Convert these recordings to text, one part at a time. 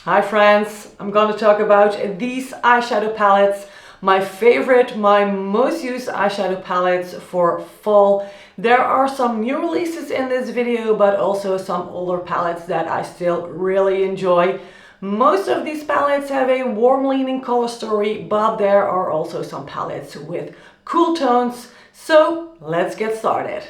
Hi friends, I'm going to talk about these eyeshadow palettes. My favorite, my most used eyeshadow palettes for fall. There are some new releases in this video, but also some older palettes that I still really enjoy. Most of these palettes have a warm leaning color story, but there are also some palettes with cool tones. So let's get started.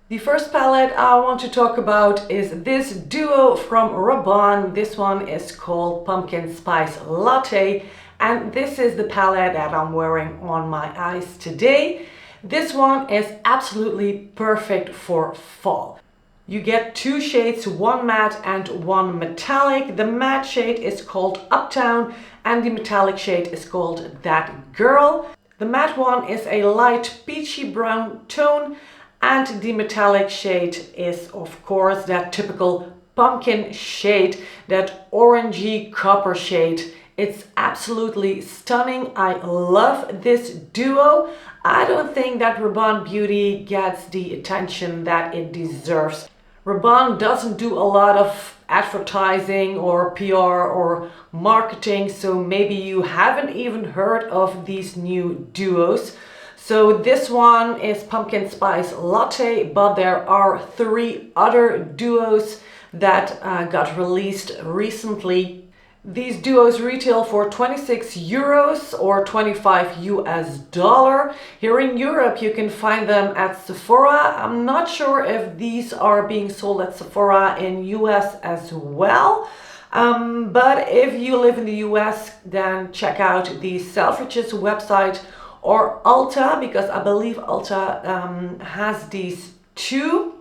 The first palette I want to talk about is this duo from Rabanne. This one is called Pumpkin Spice Latte, and this is the palette that I'm wearing on my eyes today. This one is absolutely perfect for fall. You get two shades, one matte and one metallic. The matte shade is called Uptown and the metallic shade is called That Girl. The matte one is a light peachy brown tone, and the metallic shade is of course that typical pumpkin shade, that orangey copper shade. It's absolutely stunning. I love this duo. I don't think that Rabanne Beauty gets the attention that it deserves. Rabanne doesn't do a lot of advertising or PR or marketing, so maybe you haven't even heard of these new duos. So this one is Pumpkin Spice Latte, but there are three other duos that got released recently. These duos retail for 26 euros or 25 US dollar. Here in Europe you can find them at Sephora. I'm not sure if these are being sold at Sephora in US as well. But if you live in the US, then check out the Selfridges website or Ulta, because I believe Ulta has these too.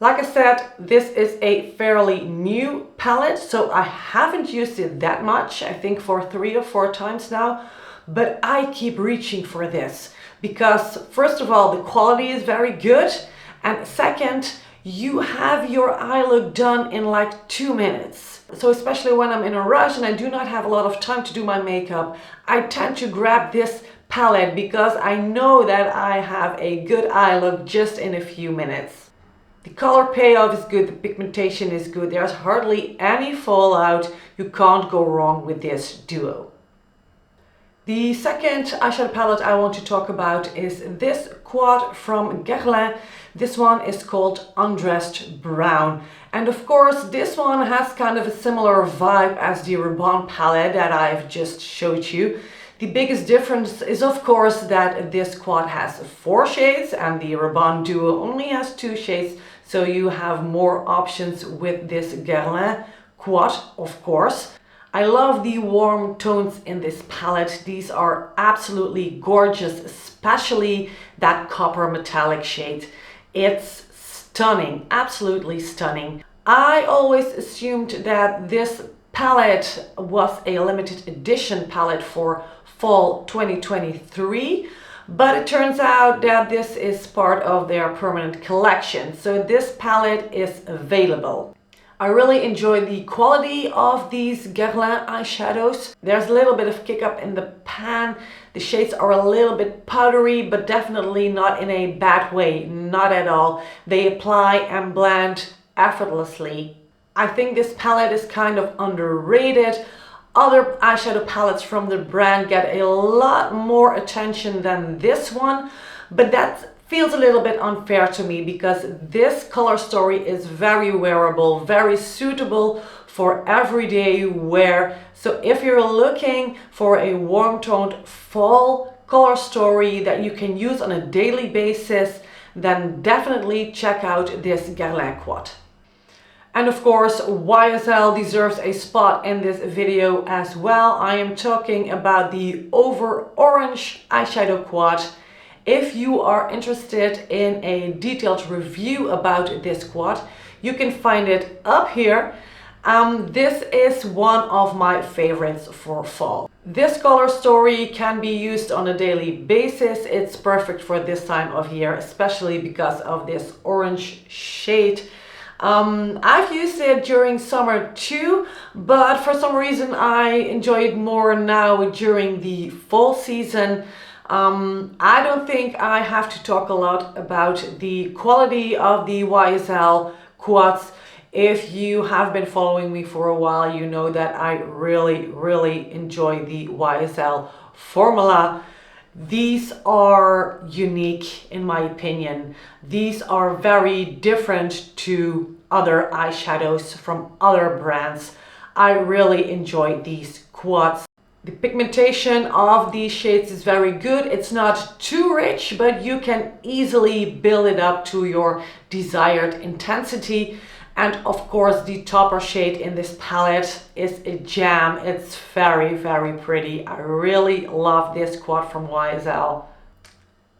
Like I said, this is a fairly new palette, so I haven't used it that much, I think for 3 or 4 times now, but I keep reaching for this because first of all, the quality is very good, and second, you have your eye look done in like 2 minutes. So especially when I'm in a rush and I do not have a lot of time to do my makeup, I tend to grab this palette because I know that I have a good eye look just in a few minutes. The color payoff is good, the pigmentation is good, there's hardly any fallout. You can't go wrong with this duo. The second eyeshadow palette I want to talk about is this quad from Guerlain. This one is called Undressed Brown. And of course this one has kind of a similar vibe as the Rabanne palette that I've just showed you. The biggest difference is of course that this quad has 4 shades and the Rabanne duo only has 2 shades, so you have more options with this Guerlain quad, of course. I love the warm tones in this palette. These are absolutely gorgeous, especially that copper metallic shade. It's stunning, absolutely stunning. I always assumed that this palette was a limited edition palette for fall 2023, but it turns out that this is part of their permanent collection, so this palette is available. I really enjoy the quality of these Guerlain eyeshadows. There's a little bit of kick up in the pan. The shades are a little bit powdery, but definitely not in a bad way, not at all. They apply and blend effortlessly. I think this palette is kind of underrated. Other eyeshadow palettes from the brand get a lot more attention than this one, but that feels a little bit unfair to me because this color story is very wearable, very suitable for everyday wear. So if you're looking for a warm toned fall color story that you can use on a daily basis, then definitely check out this Guerlain quad. And of course, YSL deserves a spot in this video as well. I am talking about the Over Orange eyeshadow quad. If you are interested in a detailed review about this quad, you can find it up here. This is one of my favorites for fall. This color story can be used on a daily basis. It's perfect for this time of year, especially because of this orange shade. I've used it during summer too, but for some reason I enjoy it more now during the fall season. I don't think I have to talk a lot about the quality of the YSL quads. If you have been following me for a while, you know that I really enjoy the YSL formula. These are unique in my opinion. These are very different to other eyeshadows from other brands. I really enjoy these quads. The pigmentation of these shades is very good. It's not too rich, but you can easily build it up to your desired intensity. And of course, the topper shade in this palette is a gem. It's very pretty. I really love this quad from YSL.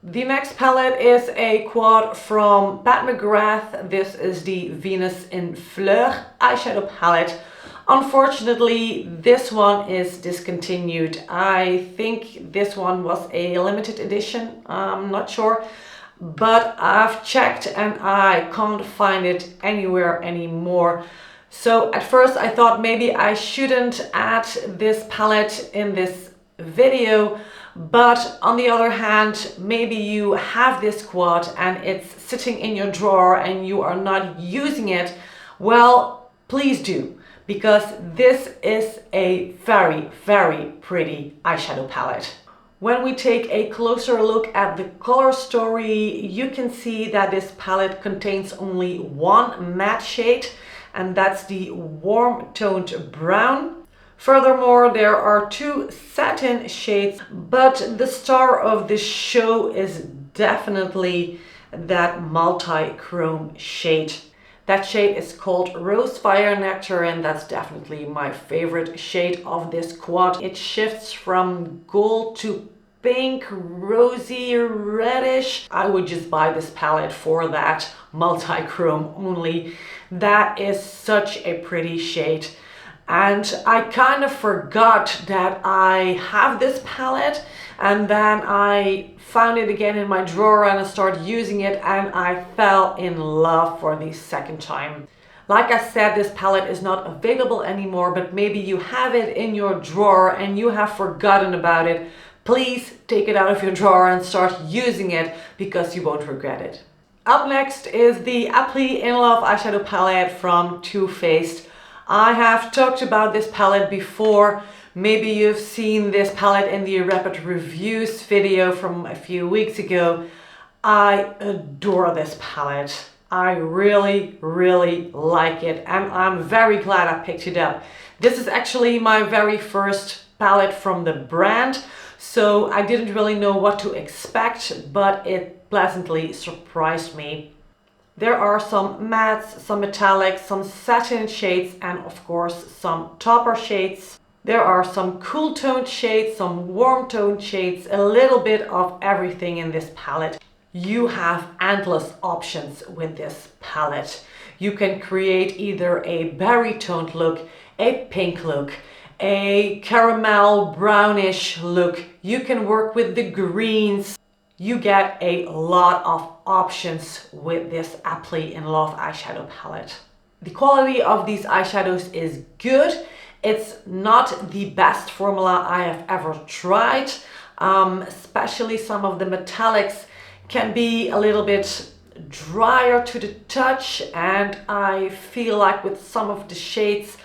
The next palette is a quad from Pat McGrath. This is the Venus in Fleurs eyeshadow palette. Unfortunately, this one is discontinued. I think this one was a limited edition. I'm not sure. But I've checked and I can't find it anywhere anymore. So at first I thought maybe I shouldn't add this palette in this video, but on the other hand, maybe you have this quad and it's sitting in your drawer and you are not using it. Well, please do, because this is a very pretty eyeshadow palette. When we take a closer look at the color story, you can see that this palette contains only one matte shade, and that's the warm toned brown. Furthermore, there are two satin shades, but the star of this show is definitely that multi-chrome shade. That shade is called Rose Fire Nectar, and that's definitely my favorite shade of this quad. It shifts from gold to pink, rosy, reddish. I would just buy this palette for that multi-chrome only. That is such a pretty shade. And I kind of forgot that I have this palette, and then I found it again in my drawer and I started using it and I fell in love for the second time. Like I said, this palette is not available anymore, but maybe you have it in your drawer and you have forgotten about it. Please take it out of your drawer and start using it, because you won't regret it. Up next is the Appley In Love eyeshadow palette from Too Faced. I have talked about this palette before. Maybe you've seen this palette in the rapid reviews video from a few weeks ago. I adore this palette. I really like it, and I'm very glad I picked it up. This is actually my very first palette from the brand, so I didn't really know what to expect, but it pleasantly surprised me. There are some mattes, some metallics, some satin shades, and of course some topper shades. There are some cool toned shades, some warm toned shades, a little bit of everything in this palette. You have endless options with this palette. You can create either a berry toned look, a pink look, a caramel brownish look. You can work with the greens. You get a lot of options with this Appley In Love eyeshadow palette. The quality of these eyeshadows is good. It's not the best formula I have ever tried. Especially some of the metallics can be a little bit drier to the touch, and I feel like with some of the shades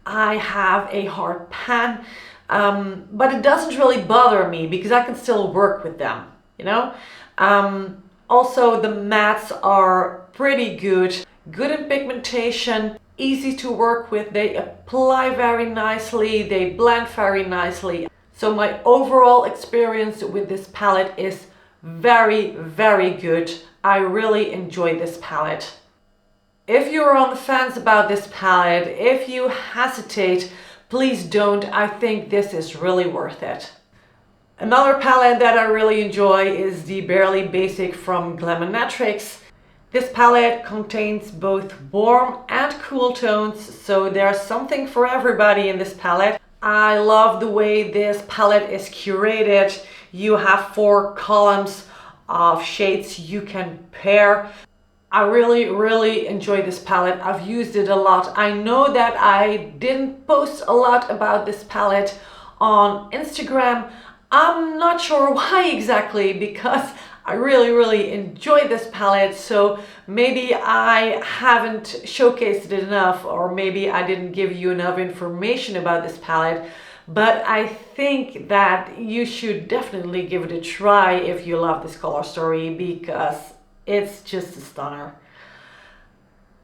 I have a hard pan, but it doesn't really bother me because I can still work with them, you know. Also the mattes are pretty good in pigmentation, easy to work with, they apply very nicely, they blend very nicely. So my overall experience with this palette is very good. I really enjoy this palette. If you're on the fence about this palette, if you hesitate, please don't. I think this is really worth it. Another palette that I really enjoy is the Barely Basic from Glaminatrix. This palette contains both warm and cool tones, so there's something for everybody in this palette. I love the way this palette is curated. You have 4 columns of shades you can pair. I really enjoy this palette. I've used it a lot. I know that I didn't post a lot about this palette on Instagram. I'm not sure why exactly, because I really enjoyed this palette, so maybe I haven't showcased it enough, or maybe I didn't give you enough information about this palette, but I think that you should definitely give it a try if you love this color story, because it's just a stunner.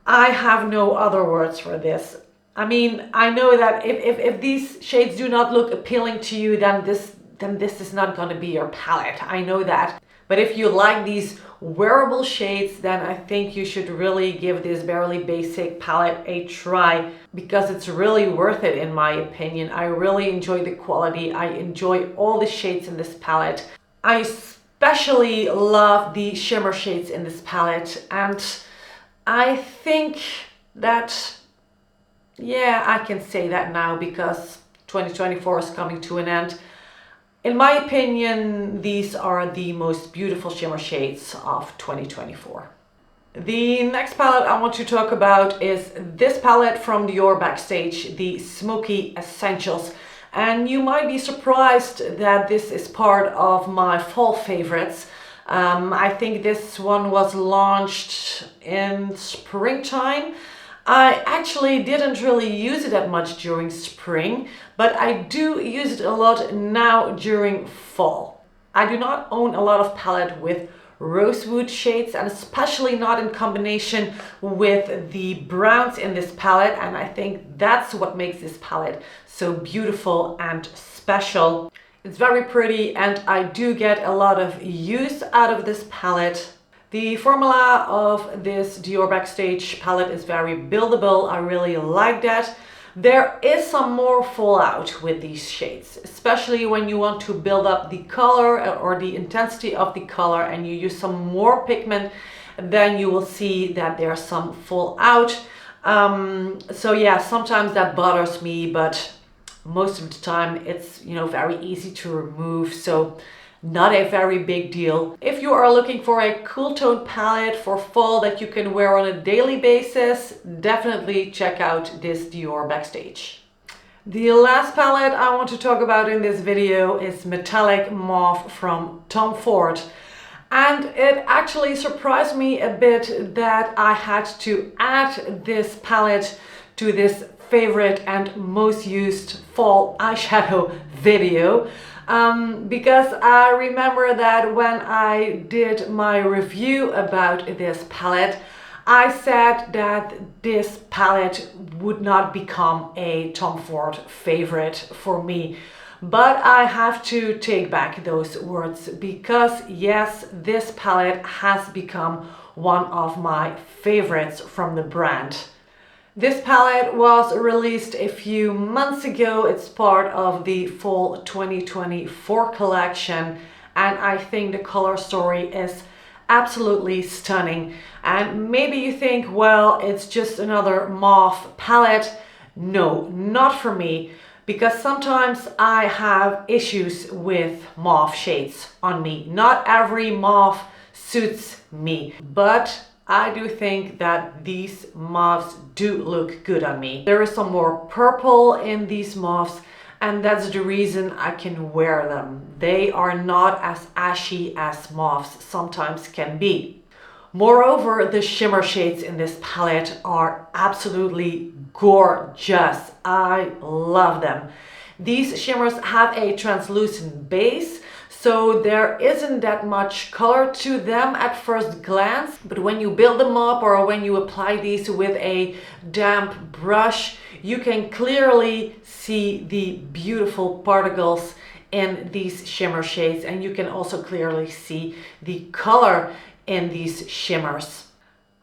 I have no other words for this. I mean, I know that if these shades do not look appealing to you, then this is not going to be your palette. I know that. But if you like these wearable shades, then I think you should really give this Barely Basic palette a try, because it's really worth it in my opinion. I really enjoy the quality. I enjoy all the shades in this palette. I especially love the shimmer shades in this palette, and I think that, yeah, I can say that now because 2024 is coming to an end. In my opinion, these are the most beautiful shimmer shades of 2024. The next palette I want to talk about is this palette from Dior Backstage, the Smoky Essentials. And you might be surprised that this is part of my fall favorites. I think this one was launched in springtime. I actually didn't really use it that much during spring, but I do use it a lot now during fall. I do not own a lot of palette with rosewood shades, and especially not in combination with the browns in this palette, and I think that's what makes this palette so beautiful and special. It's very pretty, and I do get a lot of use out of this palette. The formula of this Dior Backstage palette is very buildable. I really like that. There is some more fallout with these shades, especially when you want to build up the color or the intensity of the color and you use some more pigment, then you will see that there's some fallout. So yeah, sometimes that bothers me, but most of the time it's, you know, very easy to remove, so not a very big deal. If you are looking for a cool tone palette for fall that you can wear on a daily basis, definitely check out this Dior Backstage. The last palette I want to talk about in this video is Metallic Mauve from Tom Ford. And it actually surprised me a bit that I had to add this palette to this favorite and most used fall eyeshadow video, because I remember that when I did my review about this palette, I said that this palette would not become a Tom Ford favorite for me. But I have to take back those words, because yes, this palette has become one of my favorites from the brand. This palette was released a few months ago. It's part of the fall 2024 collection, and I think the color story is absolutely stunning. And maybe you think, well, it's just another mauve palette. No, not for me, because sometimes I have issues with mauve shades on me. Not every mauve suits me, but I do think that these mauves do look good on me. There is some more purple in these mauves, and that's the reason I can wear them. They are not as ashy as mauves sometimes can be. Moreover, the shimmer shades in this palette are absolutely gorgeous. I love them. These shimmers have a translucent base, so there isn't that much color to them at first glance, but when you build them up or when you apply these with a damp brush, you can clearly see the beautiful particles in these shimmer shades, and you can also clearly see the color in these shimmers.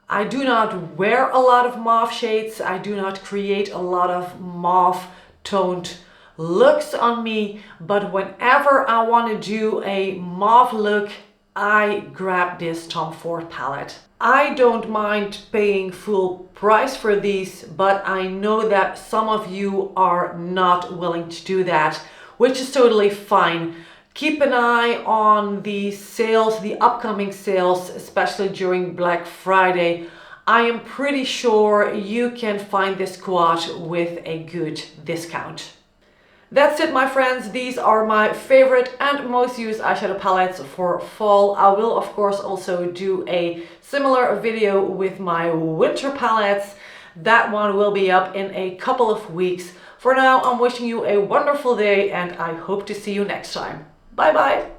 I do not wear a lot of mauve shades. I do not create a lot of mauve toned looks on me, but whenever I want to do a mauve look, I grab this Tom Ford palette. I don't mind paying full price for these, but I know that some of you are not willing to do that, which is totally fine. Keep an eye on the sales, the upcoming sales, especially during Black Friday. I am pretty sure you can find this quad with a good discount. That's it, my friends. These are my favorite and most used eyeshadow palettes for fall. I will of course also do a similar video with my winter palettes. That one will be up in a couple of weeks. For now, I'm wishing you a wonderful day and I hope to see you next time. Bye bye!